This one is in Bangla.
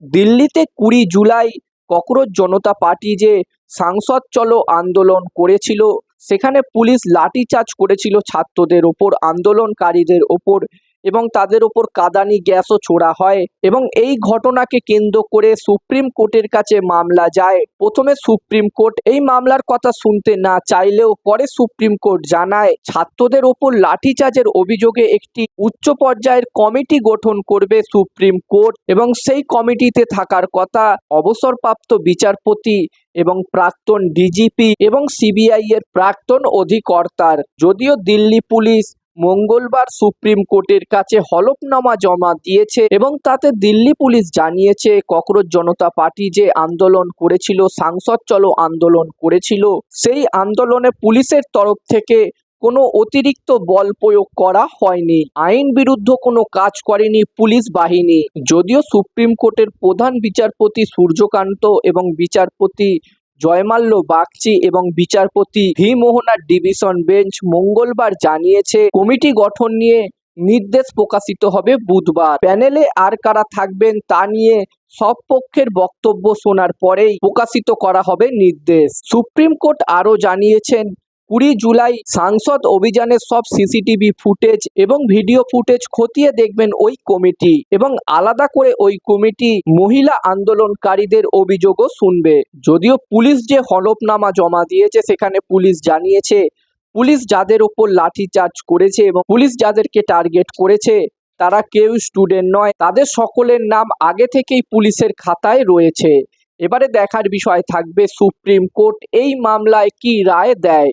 দিল্লিতে ২০ জুলাই ককরোচ জনতা পার্টি যে সাংসদ চলো আন্দোলন করেছিল, সেখানে পুলিশ লাঠিচার্জ করেছিল ছাত্রদের ওপর, আন্দোলনকারীদের ওপর, এবং তাদের ওপর কাঁদানি গ্যাসও ছোড়া হয়। এবং এই ঘটনাকে কেন্দ্র করে সুপ্রিম কোর্টের কাছে মামলা যায়। প্রথমে সুপ্রিম কোর্ট এই মামলার কথা শুনতে না চাইলেও পরে সুপ্রিম কোর্ট জানায় ছাত্রদের ওপর লাঠিচার্জের অভিযোগে একটি উচ্চ পর্যায়ের কমিটি গঠন করবে সুপ্রিম কোর্ট, এবং সেই কমিটিতে থাকার কথা অবসরপ্রাপ্ত বিচারপতি এবং প্রাক্তন ডিজিপি এবং সিবিআই এর প্রাক্তন অধিকর্তার। যদিও দিল্লি পুলিশ মঙ্গলবার সুপ্রিম কোর্টের কাছে হলফনামা জমা দিয়েছে এবং তাতে দিল্লি পুলিশ জানিয়েছে ককরোচ জনতা পার্টি যে আন্দোলন করেছিল, সাংসদ চলো আন্দোলন করেছিল, সেই আন্দোলনে পুলিশের তরফ থেকে কোনো অতিরিক্ত বল প্রয়োগ করা হয়নি, আইন বিরুদ্ধ কোনো কাজ করেনি পুলিশ বাহিনী। যদিও সুপ্রিম কোর্টের প্রধান বিচারপতি সূর্যকান্ত এবং বিচারপতি জয়মাল্য বাগচি এবং বিচারপতি ভি মোহনার ডিভিশন বেঞ্চ মঙ্গলবার জানিয়েছে কমিটি গঠন নিয়ে নির্দেশ প্রকাশিত হবে বুধবার। প্যানেলে আর কারা থাকবেন তা নিয়ে সব পক্ষের বক্তব্য শোনার পরেই প্রকাশিত করা হবে নির্দেশ। সুপ্রিম কোর্ট আরও জানিয়েছেন ২০ জুলাই সাংসদ অভিযানের সব সিসিটিভি ফুটেজ এবং ভিডিও ফুটেজ খতিয়ে দেখবেন ওই কমিটি, এবং আলাদা করে ওই কমিটি মহিলা আন্দোলনকারীদের অভিযোগও শুনবে। যদিও পুলিশ যে হলফনামা জমা দিয়েছে সেখানে পুলিশ জানিয়েছে পুলিশ যাদের ওপর লাঠিচার্জ করেছে এবং পুলিশ যাদেরকে টার্গেট করেছে তারা কেউ স্টুডেন্ট নয়, তাদের সকলের নাম আগে থেকেই পুলিশের খাতায় রয়েছে। এবারে দেখার বিষয় থাকবে সুপ্রিম কোর্ট এই মামলায় কি রায় দেয়।